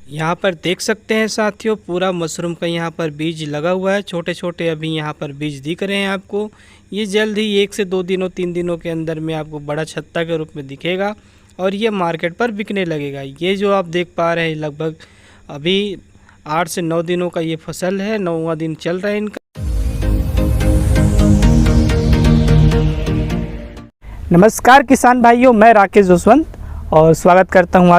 यहाँ पर देख सकते हैं साथियों, पूरा मशरूम का यहाँ पर बीज लगा हुआ है। छोटे छोटे अभी यहाँ पर बीज दिख रहे हैं आपको। ये जल्द ही 1 से 2 दिनों 3 दिनों के अंदर में आपको बड़ा छत्ता के रूप में दिखेगा और ये मार्केट पर बिकने लगेगा। ये जो आप देख पा रहे हैं लगभग अभी 8 से 9 दिनों का ये फसल है, 9वां दिन चल रहा है इनका। नमस्कार किसान भाइयों, मैं राकेश जसवंत और स्वागत करता हूं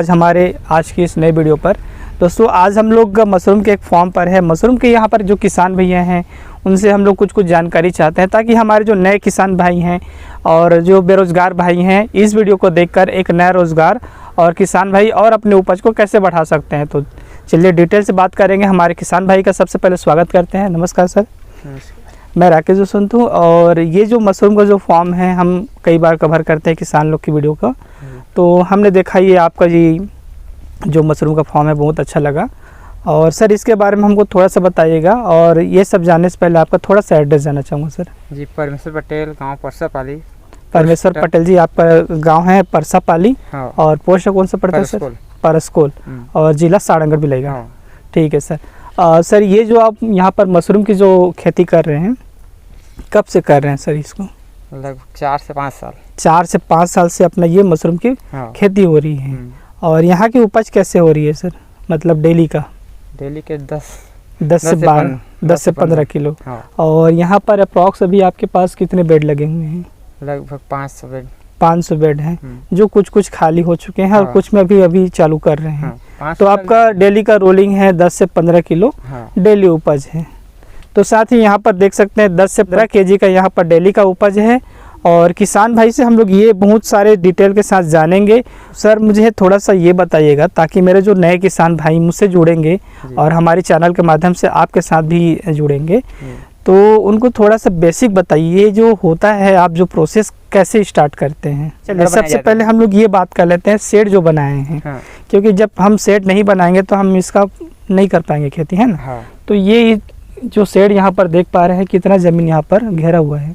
आज की इस नए वीडियो पर। दोस्तों, आज हम लोग मशरूम के एक फार्म पर है। मशरूम के यहाँ पर जो किसान भैया हैं उनसे हम लोग कुछ जानकारी चाहते हैं ताकि हमारे जो नए किसान भाई हैं और जो बेरोज़गार भाई हैं इस वीडियो को देखकर एक नया रोज़गार और किसान भाई और अपने उपज को कैसे बढ़ा सकते हैं। तो चलिए डिटेल से बात करेंगे। हमारे किसान भाई का सबसे पहले स्वागत करते हैं। नमस्कार सर। मैं राकेश जसवंत हूँ और ये जो मशरूम का जो फार्म है हम कई बार कवर करते हैं किसान लोग की वीडियो का, तो हमने देखा ये आपका जी जो मशरूम का फार्म है बहुत अच्छा लगा। और सर इसके बारे में हमको थोड़ा सा बताइएगा और ये सब जानने से पहले आपका थोड़ा सा एड्रेस जानना चाहूँगा सर। जी, परमेश्वर पटेल, गांव परसापाली। परमेश्वर पटेल जी, आपका गांव है परसापाली। हाँ। और पोस्ट कौन सा पड़ता है सर? परसकोल। और जिला सारंगढ़ भी लगेगा। हाँ। ठीक है सर। सर ये जो आप यहाँ पर मशरूम की जो खेती कर रहे हैं कब से कर रहे हैं सर इसको? लगभग 4 से 5 साल। 4 से 5 साल से अपना ये मशरूम की खेती हो रही है। और यहाँ की उपज कैसे हो रही है सर? मतलब डेली के 10 से 15 किलो। हाँ। और यहाँ पर अप्रॉक्स अभी आपके पास कितने बेड लगे हुए हैं? लगभग 500 बेड हैं, जो कुछ खाली हो चुके हैं और कुछ में अभी चालू कर रहे हैं। तो आपका डेली का रोलिंग है 10 से 15 किलो डेली उपज है। तो साथ ही यहाँ पर देख सकते हैं 10 से 15 केजी का यहाँ पर डेली का उपज है। और किसान भाई से हम लोग ये बहुत सारे डिटेल के साथ जानेंगे। सर मुझे थोड़ा सा ये बताइएगा ताकि मेरे जो नए किसान भाई मुझसे जुड़ेंगे और हमारी चैनल के माध्यम से आपके साथ भी जुड़ेंगे, तो उनको थोड़ा सा बेसिक बताइए जो होता है, आप जो प्रोसेस कैसे स्टार्ट करते हैं। चलिए सबसे पहले हम लोग ये बात कर लेते हैं सेट जो बनाए हैं। क्योंकि जब हम सेट नहीं बनाएंगे तो हम इसका नहीं कर पाएंगे खेती, है ना। तो ये जो सेट यहाँ पर देख पा रहे हैं कितना ज़मीन यहाँ पर घेरा हुआ है?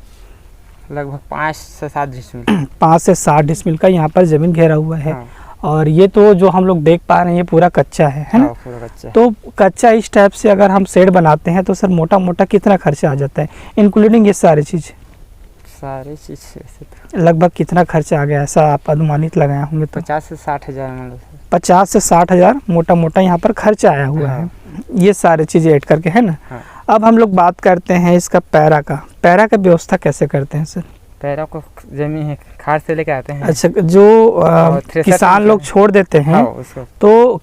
लगभग 5 से 7 डिसमिल। 5 से 7 डिसमिल का यहाँ पर ज़मीन घेरा हुआ है। और ये तो जो हम लोग देख पा रहे हैं ये पूरा कच्चा है ना। पूरा कच्चा। तो कच्चा इस टाइप से अगर हम शेड बनाते हैं तो सर मोटा मोटा कितना खर्चा आ जाता है इंक्लूडिंग ये सारी चीज़? लगभग कितना खर्चा आ गया ऐसा आप अनुमानित लगाए होंगे? तो 50 से 60 हज़ार। 50 से 60 हज़ार मोटा मोटा यहाँ पर खर्चा आया हुआ है, ये सारी चीज़ें ऐड करके, है ना। अब हम लोग बात करते हैं इसका पैरा का व्यवस्था कैसे करते हैं सर? पैरा को जमीन है खाद से लेके आते हैं। अच्छा, जो किसान लोग छोड़ देते हैं तो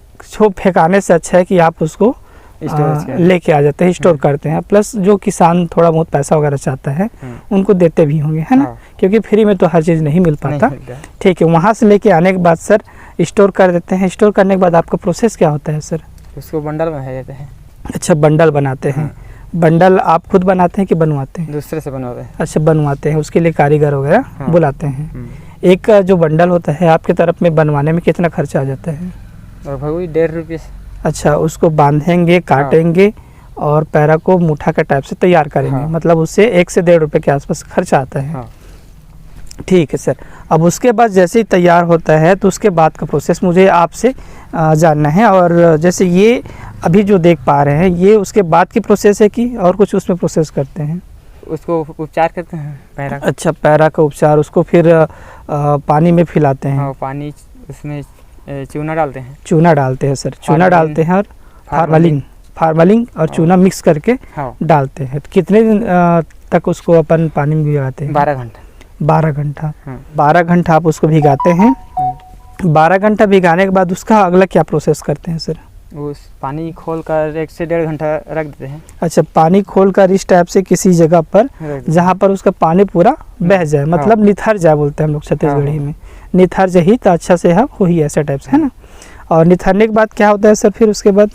फेंकाने से अच्छा है कि आप उसको लेके आ जाते हैं, स्टोर करते हैं। प्लस जो किसान थोड़ा बहुत पैसा वगैरह चाहता है उनको देते भी होंगे, है ना। क्योंकि फ्री में तो हर चीज़ नहीं मिल पाता। ठीक है, वहाँ से लेके आने के बाद सर स्टोर कर देते हैं। स्टोर करने के बाद आपका प्रोसेस क्या होता है सर? उसको बंडल बना देते हैं। अच्छा, बंडल बनाते हैं। बंडल आप खुद बनाते हैं कि बनवाते हैं? दूसरे से बनवाते हैं। अच्छा, बनवाते हैं, उसके लिए कारीगर वगैरह बुलाते हैं। एक जो बंडल होता है आपकी तरफ में बनवाने में कितना खर्चा आ जाता है? लगभग 1.5 रुपये। अच्छा, उसको बांधेंगे, काटेंगे और पैरा को मुठा के टाइप से तैयार करेंगे। मतलब उससे 1 से 1.5 रुपये के आसपास खर्चा आता है। ठीक है सर। अब उसके बाद जैसे ही तैयार होता है तो उसके बाद का प्रोसेस मुझे आपसे जानना है। और जैसे ये अभी जो देख पा रहे हैं ये उसके बाद की प्रोसेस है कि और कुछ उसमें प्रोसेस करते हैं? उसको उपचार करते हैं पैरा। अच्छा, पैरा का उपचार, उसको फिर पानी में फैलाते हैं। पानी उसमें चूना डालते हैं सर। चूना डालते हैं और फार्मलिंग और चूना मिक्स करके डालते हैं। कितने दिन तक उसको अपन पानी में भिगाते हैं? 12 घंटा। 12 घंटा आप उसको भिगाते हैं। 12 घंटा भिगाने के बाद उसका अगला क्या प्रोसेस करते हैं सर? उस पानी खोल कर 1 से 1.5 घंटा रख देते हैं। अच्छा, पानी खोल कर इस टाइप से किसी जगह पर जहाँ पर उसका पानी पूरा बह जाए, मतलब निथर जाए बोलते हैं हम लोग छत्तीसगढ़ी में। निथर जाए तो अच्छा से हो ही ऐसे टाइप से, है ना। और निथरने के बाद क्या होता है सर? फिर उसके बाद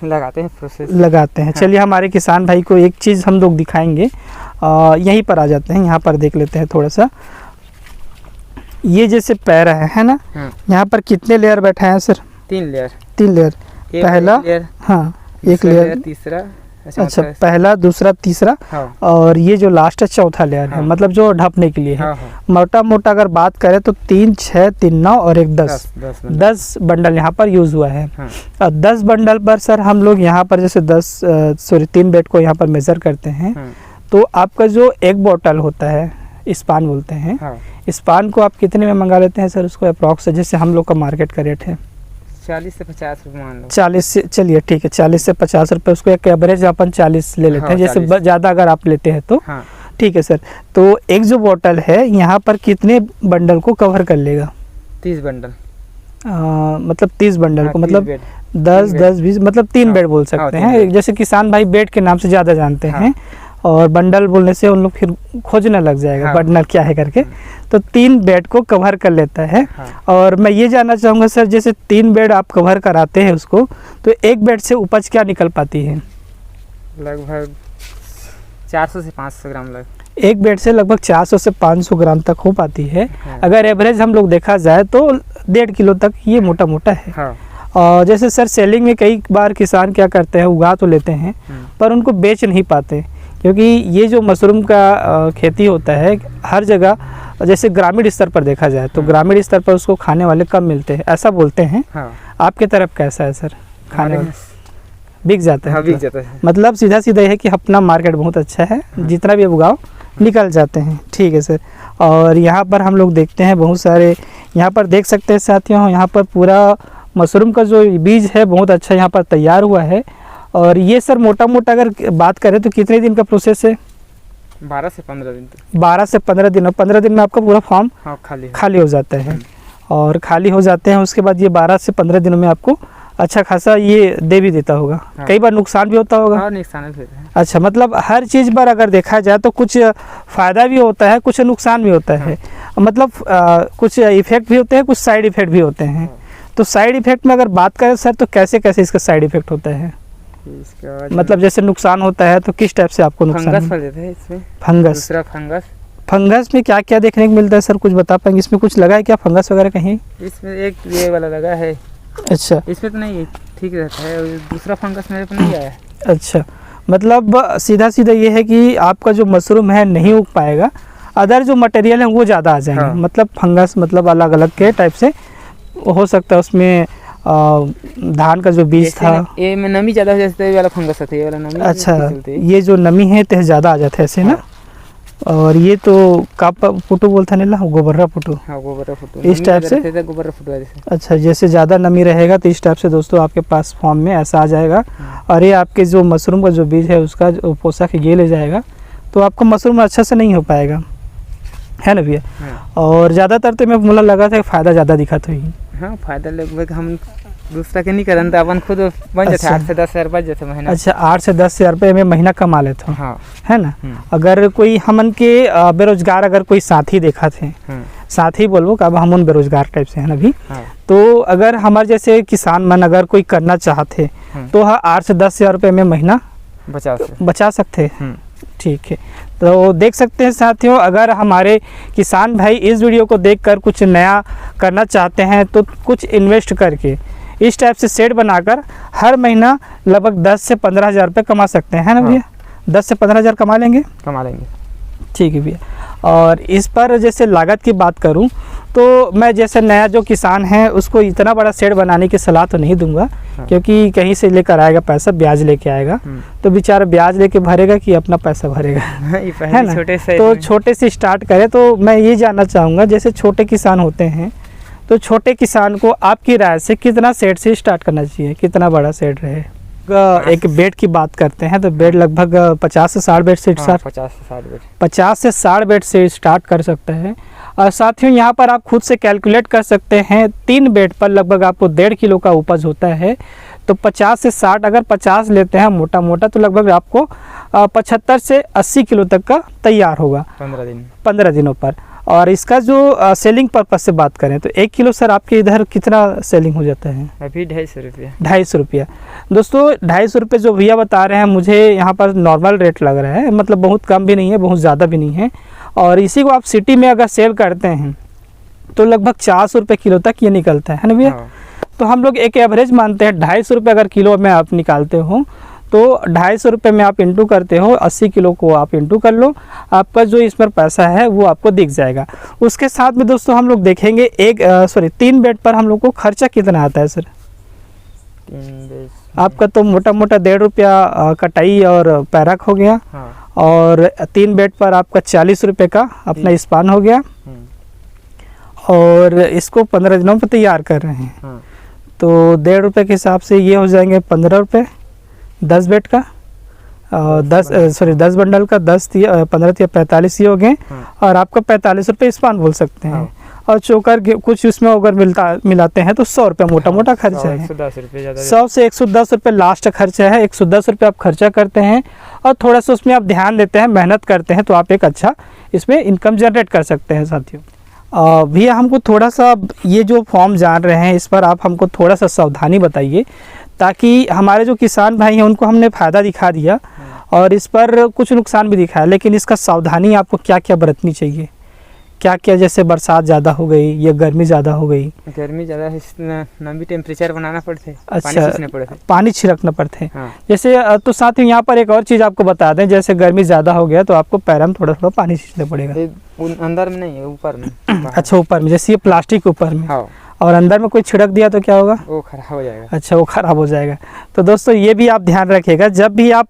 लगाते हैं, प्रोसेस लगाते हैं। चलिए हमारे किसान भाई को एक चीज़ हम लोग दिखाएंगे। यहीं पर आ जाते हैं, यहाँ पर देख लेते हैं थोड़ा सा। ये जैसे पैरा है ना, यहाँ पर कितने लेयर बैठा है सर? 3 लेयर। 3 लेयर। पहला, हाँ, एक लेयर, तीसरा अच्छा, पहला, दूसरा, तीसरा, और ये जो लास्ट है चौथा लेयर है, मतलब जो ढपने के लिए है। मोटा मोटा अगर बात करें तो 3, 6, 3, 9 और 1 10 बंडल यहाँ पर यूज हुआ है। और 10 बंडल पर सर हम लोग यहाँ पर जैसे 3 बेड को यहाँ पर मेजर करते हैं, तो आपका जो एक बोतल होता है, स्पान बोलते हैं, स्पान को आप कितने में मंगा लेते हैं सर उसको अप्रॉक्स, जैसे हम लोग का मार्केट का रेट है 40 से 50 रुपये मान लो। 40 से, चलिए ठीक है, 40 से 50 रुपये, उसको एक एवरेज अपन 40 ले लेते हैं, जैसे ज़्यादा अगर आप लेते हैं तो ठीक है सर। तो एक जो बोतल है यहाँ पर कितने बंडल को कवर कर लेगा? 30 बंडल, मतलब 30 बंडल को, मतलब 10, 10, 20, मतलब 3 बेड बोल सकते हैं। जैसे किसान भाई बेड के नाम से ज़्यादा जानते हैं, और बंडल बोलने से उन लोग फिर खोजने लग जाएगा बंडल क्या है करके, तो 3 बेड को कवर कर लेता है। और मैं ये जानना चाहूँगा सर, जैसे 3 बेड आप कवर कराते हैं उसको, तो एक बेड से उपज क्या निकल पाती है? लगभग 400 से 500 ग्राम एक बेड से लगभग 400 से 500 ग्राम तक हो पाती है। अगर एवरेज हम लोग देखा जाए तो 1.5 किलो तक ये मोटा मोटा है। और जैसे सर सेलिंग में कई बार किसान क्या करते हैं, उगा तो लेते हैं पर उनको बेच नहीं पाते, क्योंकि ये जो मशरूम का खेती होता है हर जगह, जैसे ग्रामीण स्तर पर देखा जाए तो ग्रामीण स्तर पर उसको खाने वाले कम मिलते हैं, ऐसा बोलते हैं। आपके तरफ कैसा है सर? खाने वाले बिक जाते हैं? बिक जाता है, मतलब सीधा सीधा है कि अपना मार्केट बहुत अच्छा है, जितना भी उगाओ निकल जाते हैं। ठीक है सर। और यहाँ पर हम लोग देखते हैं बहुत सारे, यहाँ पर देख सकते हैं साथियों, यहाँ पर पूरा मशरूम का जो बीज है बहुत अच्छा यहाँ पर तैयार हुआ है। और ये सर मोटा मोटा अगर बात करें तो कितने दिन का प्रोसेस है? 12 से 15 दिन। 12 से 15 दिन, और 15 दिन में आपका पूरा फॉर्म खाली हो जाता है। और खाली हो जाते हैं उसके बाद ये 12 से 15 दिनों में आपको अच्छा खासा ये दे भी देता होगा। कई बार नुकसान भी होता होगा। नुकसान भी होता है। अच्छा, मतलब हर चीज़ पर अगर देखा जाए तो कुछ फ़ायदा भी होता है, कुछ नुकसान भी होता है। मतलब कुछ इफेक्ट भी होते हैं, कुछ साइड इफेक्ट भी होते हैं। तो साइड इफेक्ट में अगर बात करें सर तो कैसे कैसे इसका साइड इफेक्ट होता है? मतलब जैसे नुकसान होता है तो किस टाइप से आपको नुकसान? फंगस देता है इसमें। फंगस? दूसरा फंगस में क्या क्या देखने को मिलता है सर, कुछ बता पाएंगे? इसमें कुछ लगा है क्या फंगस वगैरह कहीं? इसमें एक ये वाला लगा है। अच्छा, इसमें तो नहीं, ठीक रहता है। दूसरा फंगस मेरे पे नहीं आया है। अच्छा, मतलब सीधा सीधा ये है कि आपका जो मशरूम है नहीं उग पाएगा, अदर जो मटेरियल है वो ज़्यादा आ जाएंगे। मतलब फंगस मतलब अलग अलग के टाइप से हो सकता है। उसमें धान का जो बीज था ये में नमी ज़्यादा हो जाती है, वाला फंगस आता है, ये वाला नमी। अच्छा, ये जो नमी है तो ज़्यादा आ जाता है ऐसे ना। और ये तो कापा पुटू बोलता है ना, गोबर्रा पुटू। गोबर्रा पुटू इस टाइप से। गोबर्रा पुटू जैसे। अच्छा, जैसे ज़्यादा नमी रहेगा तो इस टाइप से दोस्तों आपके पास फॉर्म में ऐसा आ जाएगा। और ये आपके जो मशरूम का जो बीज है उसका जो पोषक ये ले जाएगा, तो आपका मशरूम अच्छा से नहीं हो पाएगा, है ना भैया। और ज़्यादातर तो मैं मुझे लगा था फ़ायदा ज़्यादा दिखा तो ही। हाँ, फायदा लगभग हम दूसरा के नहीं करते, अपन खुद बन जाते। 8 से 10 हज़ार बच जाते महीना। अच्छा, 8 से 10 हज़ार रुपये में महीना कमा लेते हो, है ना। अगर कोई हमन के बेरोजगार अगर कोई साथी देखा थे, साथी बोलबो का, अब हम उन बेरोजगार टाइप से है ना भी, तो अगर हमारे जैसे किसान मन अगर कोई करना चाहते तो 8 से 10 हज़ार रुपये में महीना बचा सकते। ठीक है, तो देख सकते हैं साथियों, अगर हमारे किसान भाई इस वीडियो को देखकर कुछ नया करना चाहते हैं तो कुछ इन्वेस्ट करके इस टाइप से सेट बनाकर हर महीना लगभग 10 से 15 हज़ार रुपये कमा सकते हैं, है ना भैया। 10 से 15 हज़ार कमा लेंगे। ठीक है भैया। और इस पर जैसे लागत की बात करूं तो मैं जैसे नया जो किसान है उसको इतना बड़ा शेड बनाने की सलाह तो नहीं दूंगा, क्योंकि कहीं से लेकर आएगा पैसा, ब्याज लेके आएगा, तो बेचारा ब्याज लेके भरेगा कि अपना पैसा भरेगा, है ना। तो छोटे से स्टार्ट करें। तो मैं ये जानना चाहूँगा, जैसे छोटे किसान होते हैं तो छोटे किसान को आपकी राय से कितना शेड से स्टार्ट करना चाहिए, कितना बड़ा शेड रहे? एक बेड की बात करते हैं तो बेड लगभग 50 से 60 बेड से 50 से 60 बेड से स्टार्ट कर सकते हैं। और साथियों यहाँ पर आप खुद से कैलकुलेट कर सकते हैं, 3 बेड पर लगभग आपको 1.5 किलो का उपज होता है। तो 50 से 60, अगर 50 लेते हैं मोटा मोटा तो लगभग आपको 75 से 80 किलो तक का तैयार होगा 15 दिनों पर। और इसका जो सेलिंग पर्पज से बात करें तो 1 किलो सर आपके इधर कितना सेलिंग हो जाता है? अभी 250 रुपया। 250 रुपया दोस्तों, 250 रुपये जो भैया बता रहे हैं मुझे यहाँ पर नॉर्मल रेट लग रहा है, मतलब बहुत कम भी नहीं है, बहुत ज़्यादा भी नहीं है। और इसी को आप सिटी में अगर सेल करते हैं तो लगभग 400 रुपये किलो तक ये निकलता है ना भैया। तो हम लोग एक एवरेज मानते हैं 250 रुपये अगर किलो में आप निकालते हो तो 250 रुपये में आप इंटू करते हो, 80 किलो को आप इंटू कर लो, आपका जो इसमें पैसा है वो आपको दिख जाएगा। उसके साथ में दोस्तों हम लोग देखेंगे 3 बेड पर हम लोग को खर्चा कितना आता है सर? 3 बेड आपका तो मोटा मोटा 1.5 रुपया कटाई और पैराक हो गया। हाँ। और 3 बेड पर आपका 40 रुपये का अपना स्पान हो गया। और इसको 15 दिनों पर तैयार कर रहे हैं। हाँ। तो 1.5 रुपये के हिसाब से ये हो जाएंगे 15 रुपये 10 बेड का, 10 बंडल का, 15 45 ये हो गए। हाँ। और आपका 45 रुपये स्पान बोल सकते हैं। हाँ। और चोकर कुछ उसमें अगर मिलाते हैं तो 100 रुपये मोटा मोटा खर्चा है। 110 रुपये 100 से 110 रुपये लास्ट खर्चा है। 110 रुपये आप खर्चा करते हैं और थोड़ा सा उसमें आप ध्यान देते हैं, मेहनत करते हैं, तो आप एक अच्छा इसमें इनकम जनरेट कर सकते हैं साथियों। भैया हमको थोड़ा सा ये जो फॉर्म जान रहे हैं इस पर आप हमको थोड़ा सा सावधानी बताइए, ताकि हमारे जो किसान भाई हैं उनको हमने फ़ायदा दिखा दिया और इस पर कुछ नुकसान भी दिखाया, लेकिन इसका सावधानी आपको क्या क्या बरतनी चाहिए? क्या क्या, जैसे बरसात ज़्यादा हो गई या गर्मी ज़्यादा हो गई? गर्मी ज़्यादा है, नमी टेम्परेचर बनाना पड़ते। अच्छा, पानी छिड़कना पड़ते हैं। हाँ। जैसे तो साथ ही यहाँ पर एक और चीज़ आपको बता दें, जैसे गर्मी ज़्यादा हो गया तो आपको पैर में थोड़ा थोड़ा पानी छींचना पड़ेगा। अंदर में नहीं है, ऊपर में। अच्छा, ऊपर में, जैसे ये प्लास्टिक ऊपर में। हाँ। और अंदर में कोई छिड़क दिया तो क्या होगा? वो खराब हो जाएगा। अच्छा, वो खराब हो जाएगा। तो दोस्तों ये भी आप ध्यान रखिएगा, जब भी आप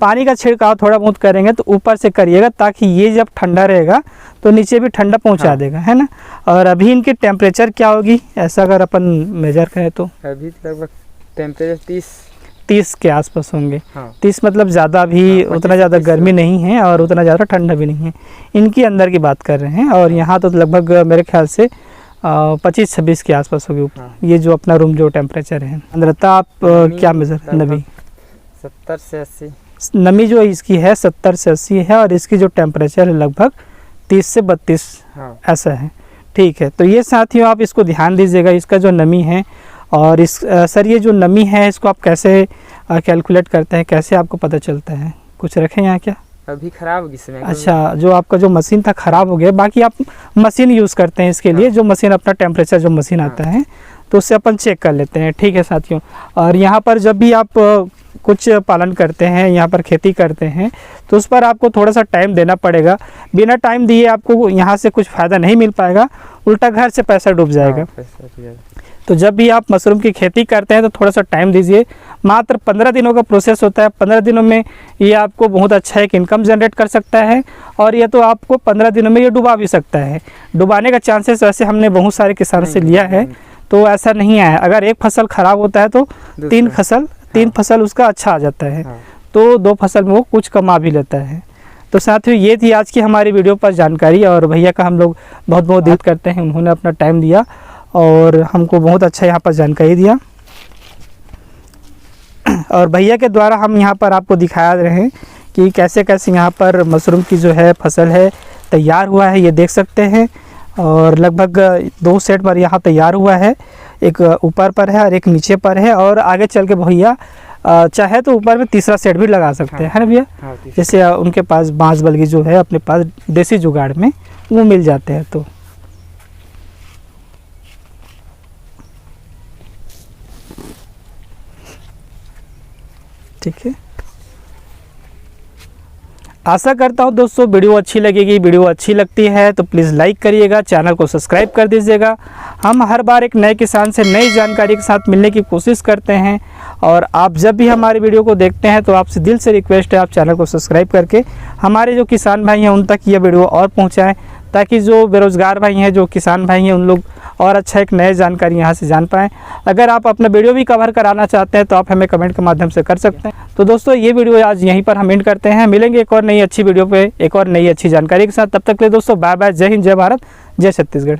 पानी का छिड़काव थोड़ा बहुत करेंगे तो ऊपर से करिएगा, ताकि ये जब ठंडा रहेगा तो नीचे भी ठंडा पहुंचा हाँ। देगा, है ना। और अभी इनकी टेम्परेचर क्या होगी ऐसा अगर अपन मेजर करें तो? अभी लगभग टेम्परेचर 30 के आसपास होंगे। हाँ। 30 मतलब ज़्यादा भी उतना ज़्यादा गर्मी नहीं है और उतना ज़्यादा ठंडा भी नहीं है। इनकी अंदर की बात कर रहे हैं। और यहाँ तो लगभग मेरे ख्याल से 25-26 के आसपास होगी ऊपर। हाँ। ये जो अपना रूम जो टेम्परेचर है, आर्द्रता आप क्या मेजर? नमी 70 से 80। नमी जो इसकी है 70 से 80 है और इसकी जो टेम्परेचर है लगभग 30 से 32 ऐसा है। ठीक है, तो ये साथियों आप इसको ध्यान दीजिएगा, इसका जो नमी है। और इस सर ये जो नमी है इसको आप कैसे कैलकुलेट करते हैं, कैसे आपको पता चलता है? कुछ रखें यहाँ क्या? अभी खराब होगी इसमें। अच्छा, जो आपका जो मशीन था खराब हो गया, बाकी आप मशीन यूज़ करते हैं इसके लिए। हाँ। जो मशीन अपना टेम्परेचर जो मशीन आता है तो उससे अपन चेक कर लेते हैं। ठीक है साथियों, और यहाँ पर जब भी आप कुछ पालन करते हैं, यहाँ पर खेती करते हैं, तो उस पर आपको थोड़ा सा टाइम देना पड़ेगा। बिना टाइम दिए आपको यहाँ से कुछ फ़ायदा नहीं मिल पाएगा, उल्टा घर से पैसा डूब जाएगा। तो जब भी आप मशरूम की खेती करते हैं तो थोड़ा सा टाइम दीजिए। मात्र 15 दिनों का प्रोसेस होता है। 15 दिनों में ये आपको बहुत अच्छा एक इनकम जनरेट कर सकता है। और ये तो आपको 15 दिनों में ये डुबा भी सकता है। डुबाने का चांसेस वैसे हमने बहुत सारे किसानों से लिया है, तो ऐसा नहीं आया। अगर एक फसल ख़राब होता है तो तीन फसल उसका अच्छा आ जाता है। तो 2 फसल में वो कुछ कमा भी लेता है। तो साथियों ये थी आज की हमारी वीडियो पर जानकारी। और भैया का हम लोग बहुत बहुत धन्यवाद करते हैं, उन्होंने अपना टाइम दिया और हमको बहुत अच्छा यहाँ पर जानकारी दिया। और भैया के द्वारा हम यहाँ पर आपको दिखा रहे हैं कि कैसे कैसे यहाँ पर मशरूम की जो है फसल है तैयार हुआ है, ये देख सकते हैं। और लगभग 2 सेट पर यहाँ तैयार हुआ है, एक ऊपर पर है और एक नीचे पर है। और आगे चल के भैया चाहे तो ऊपर में तीसरा सेट भी लगा सकते हैं, है ना भैया? जैसे उनके पास बांस बल्गी जो है अपने पास देसी जुगाड़ में वो मिल जाते हैं। तो ठीक है, आशा करता हूँ दोस्तों वीडियो अच्छी लगेगी। वीडियो अच्छी लगती है तो प्लीज़ लाइक करिएगा, चैनल को सब्सक्राइब कर दीजिएगा। हम हर बार एक नए किसान से नई जानकारी के साथ मिलने की कोशिश करते हैं। और आप जब भी हमारी वीडियो को देखते हैं तो आपसे दिल से रिक्वेस्ट है आप चैनल को सब्सक्राइब करके हमारे जो किसान भाई हैं उन तक ये वीडियो और पहुँचाएँ, ताकि जो बेरोज़गार भाई हैं, जो किसान भाई हैं, उन लोग और अच्छा एक नए जानकारी यहाँ से जान पाएँ। अगर आप अपना वीडियो भी कवर कराना चाहते हैं तो आप हमें कमेंट के माध्यम से कर सकते हैं। तो दोस्तों ये वीडियो आज यहीं पर हम एंड करते हैं। मिलेंगे एक और नई अच्छी वीडियो पे एक और नई अच्छी जानकारी के साथ। तब तक के लिए दोस्तों बाय बाय। जय हिंद, जय भारत, जय छत्तीसगढ़।